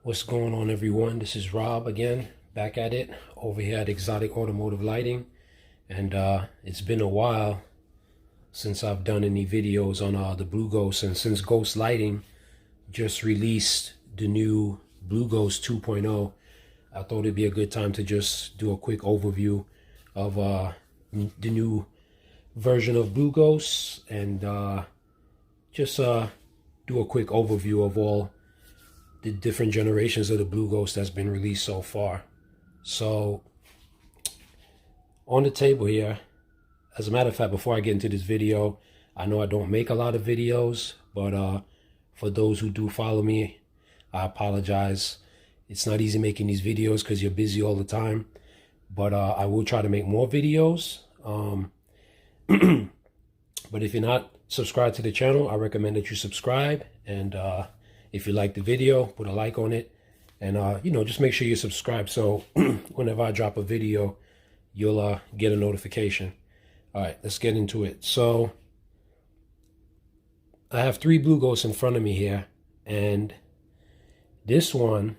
What's going on, everyone? This is Rob again, back at it over here at Exotic Automotive Lighting. And it's been a while since I've done any videos on the BlueGhozt, and since Ghost Lighting just released the new BlueGhost 2.0, I thought it'd be a good time to just do a quick overview of the new version of BlueGhost, and just do a quick overview of all the different generations of the BlueGhost that's been released so far. So on the table here, as a matter of fact, before I get into this video, I know I don't make a lot of videos, but for those who do follow me, I apologize. It's not easy making these videos because you're busy all the time, but I will try to make more videos. But if you're not subscribed to the channel, I recommend that you subscribe, and if you like the video, put a like on it, and just make sure you subscribe so whenever I drop a video, you'll get a notification. All right, let's get into it. So I have three BlueGhosts in front of me here, and this one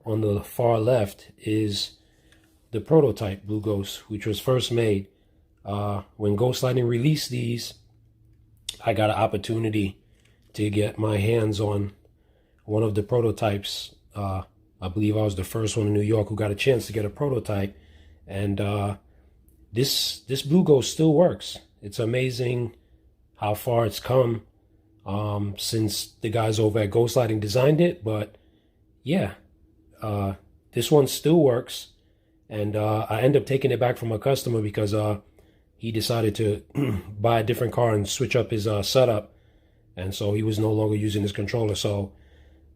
on the far left is the prototype BlueGhost, which was first made. When Ghost Lighting released these, I got an opportunity to get my hands on one of the prototypes. I believe I was the first one in New York who got a chance to get a prototype, and this BlueGhost still works. It's amazing how far it's come since the guys over at Ghost Lighting designed it. But yeah, this one still works, and I ended up taking it back from a customer because he decided to buy a different car and switch up his setup, and so he was no longer using his controller. So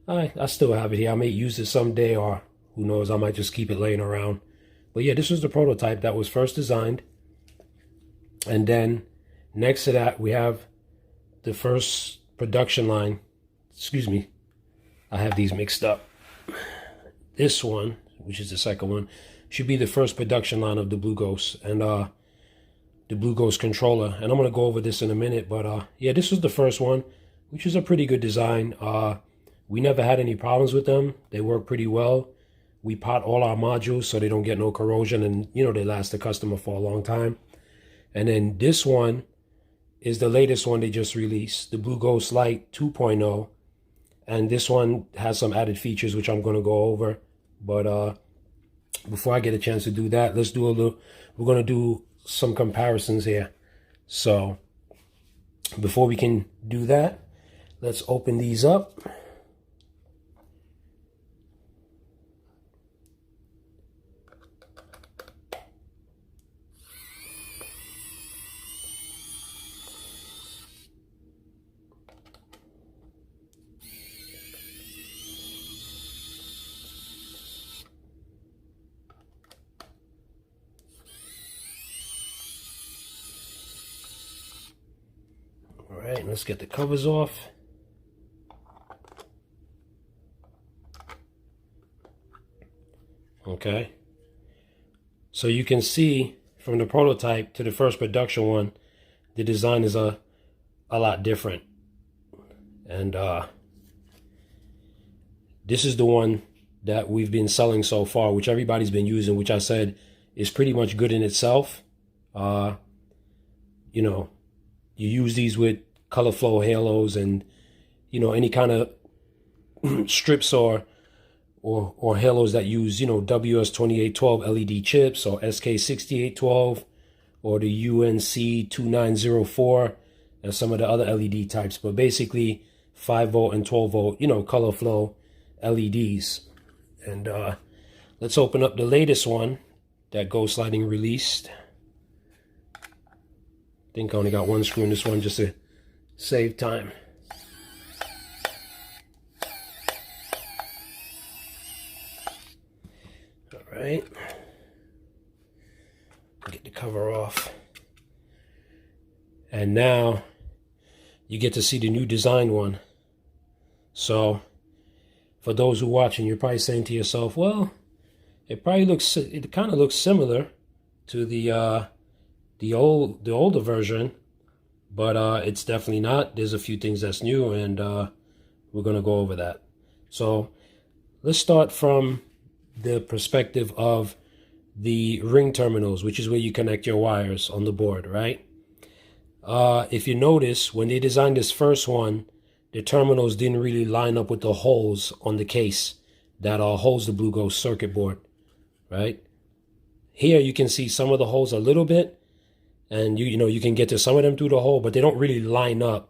I still have it here. I may use it someday, or who knows, I might just keep it laying around. But yeah, this was the prototype that was first designed. And then next to that, we have the first production line. Excuse me, I have these mixed up. This one, which is the second one, should be the first production line of the BlueGhost, and the BlueGhost controller. And I'm going to go over this in a minute, but yeah, this was the first one, which is a pretty good design. We never had any problems with them. They work pretty well. We pot all our modules so they don't get no corrosion, and they last the customer for a long time. And then this one is the latest one they just released, the BlueGhost Light 2.0. And this one has some added features which I'm going to go over. But before I get a chance to do that, we're going to do some comparisons here. So before we can do that, let's open these up. All right, let's get the covers off. Okay, so you can see from the prototype to the first production one, the design is a lot different. And this is the one that we've been selling so far, which everybody's been using, which I said is pretty much good in itself. You use these with color flow halos and any kind of strips or halos that use WS2812 LED chips, or SK6812, or the UNC2904, and some of the other LED types. But basically 5-volt and 12-volt color flow LEDs. And let's open up the latest one that Ghost Lighting released. I think I only got one screw in this one just to save time. All right, get the cover off. And now you get to see the new design one. So for those who are watching, you're probably saying to yourself, well, it kind of looks similar to the older version, but it's definitely not. There's a few things that's new, and we're gonna go over that. So let's start from the perspective of the ring terminals, which is where you connect your wires on the board, right? If you notice, when they designed this first one, the terminals didn't really line up with the holes on the case that holds the BlueGhozt circuit board, right? Here you can see some of the holes a little bit, and you can get to some of them through the hole, but they don't really line up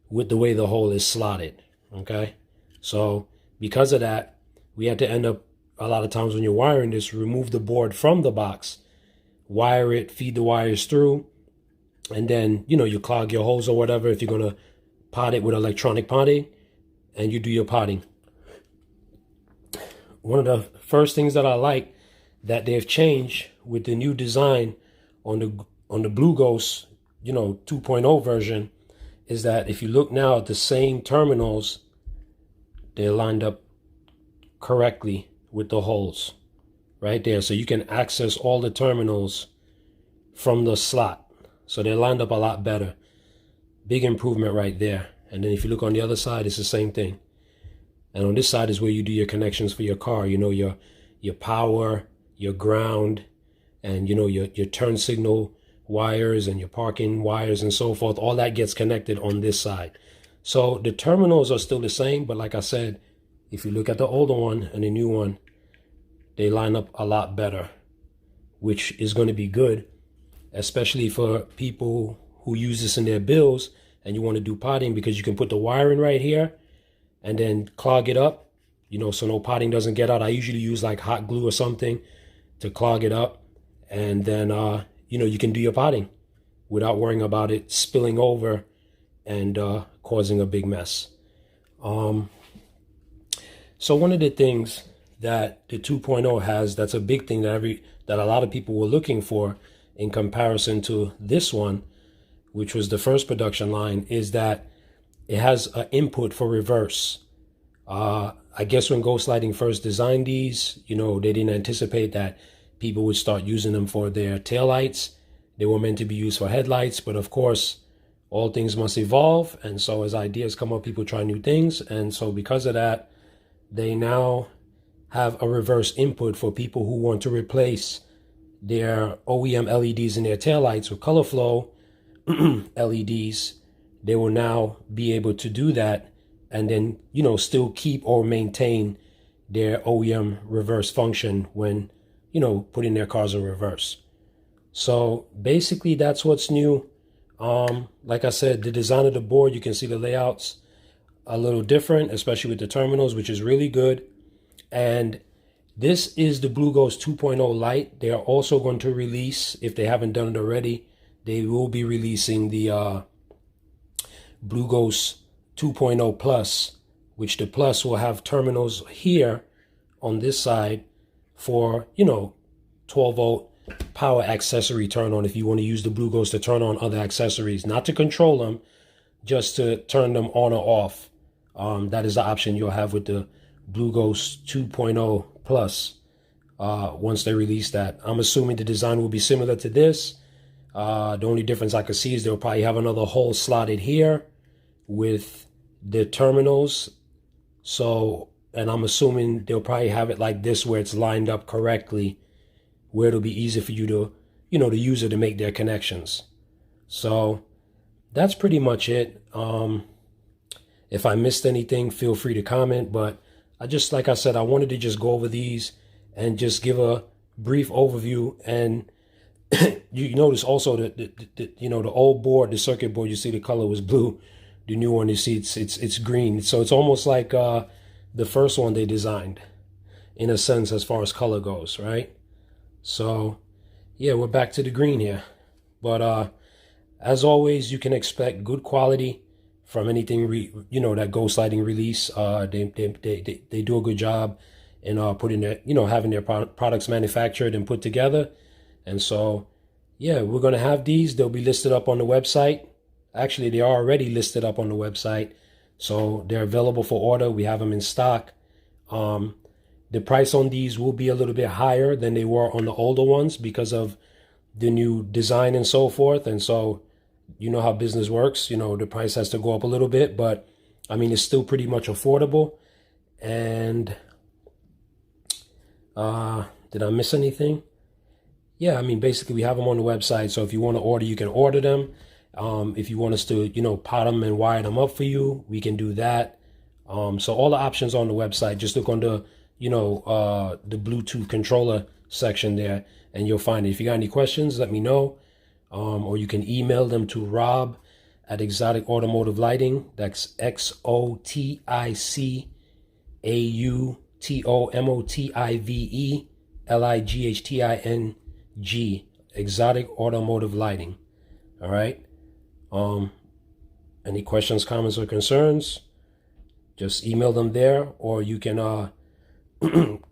with the way the hole is slotted, okay? So because of that, we had to end up, a lot of times when you're wiring this, remove the board from the box, wire it, feed the wires through, and then, you clog your holes or whatever if you're going to pot it with electronic potting, and you do your potting. One of the first things that I like that they've changed with the new design on the BlueGhozt, 2.0 version, is that if you look now at the same terminals, they're lined up correctly with the holes right there. So you can access all the terminals from the slot. So they're lined up a lot better. Big improvement right there. And then if you look on the other side, it's the same thing. And on this side is where you do your connections for your car. Your power, your ground, and your turn signal wires and your parking wires and so forth. All that gets connected on this side. So the terminals are still the same, but like I said, if you look at the older one and the new one, they line up a lot better, which is going to be good, especially for people who use this in their bills and you want to do potting, because you can put the wiring right here and then clog it up, so no potting doesn't get out. I usually use like hot glue or something to clog it up, and then you can do your potting without worrying about it spilling over and causing a big mess. So one of the things that the 2.0 has, that's a big thing that a lot of people were looking for in comparison to this one, which was the first production line, is that it has an input for reverse. I guess when Ghost Lighting first designed these, they didn't anticipate that people would start using them for their taillights. They were meant to be used for headlights, but of course, all things must evolve. And so as ideas come up, people try new things. And so because of that, they now have a reverse input for people who want to replace their OEM LEDs in their taillights with color flow LEDs. They will now be able to do that and then, still keep or maintain their OEM reverse function when, putting their cars in reverse. So basically that's what's new. Like I said, the design of the board, you can see the layouts a little different, especially with the terminals, which is really good. And this is the BlueGhozt 2.0 Lite. They are also going to release, if they haven't done it already, they will be releasing the BlueGhost 2.0 Plus, which the Plus will have terminals here on this side for, 12 volt power accessory turn on if you want to use the BlueGhost to turn on other accessories, not to control them, just to turn them on or off. That is the option you'll have with the BlueGhost 2.0 Plus once they release that. I'm assuming the design will be similar to this. The only difference I could see is they'll probably have another hole slotted here with the terminals. So, and I'm assuming they'll probably have it like this where it's lined up correctly, where it'll be easy for you to, the user to make their connections. So that's pretty much it. If I missed anything, feel free to comment, but like I said, I wanted to just go over these and just give a brief overview. And you notice also that the old board, the circuit board, you see the color was blue. The new one, you see it's green. So it's almost like the first one they designed, in a sense, as far as color goes, right? So yeah, we're back to the green here. But as always, you can expect good quality from anything that Ghost Lighting release. They do a good job in putting their having their products manufactured and put together. And so yeah, we're going to have these. They'll be listed up on the website. Actually, they are already listed up on the website, so they're available for order. We have them in stock. The price on these will be a little bit higher than they were on the older ones because of the new design and so forth. And so you know how business works, the price has to go up a little bit, but I mean, it's still pretty much affordable. And Did I miss anything? Yeah, I mean, basically we have them on the website. So if you want to order, you can order them. If you want us to, pot them and wire them up for you, we can do that. So all the options on the website. Just look on the, the Bluetooth controller section there, and you'll find it. If you got any questions, let me know. Or you can email them to Rob at Exotic Automotive Lighting. That's XOTICAUTOMOTIVELIGHTING, Exotic Automotive Lighting. All right. Any questions, comments, or concerns, just email them there, or you can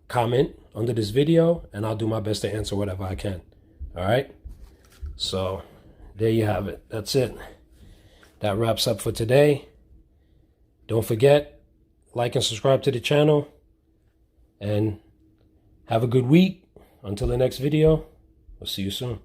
comment under this video, and I'll do my best to answer whatever I can. All right. So there you have it. That's it. That wraps up for today. Don't forget, like and subscribe to the channel, and have a good week. Until the next video, I'll see you soon.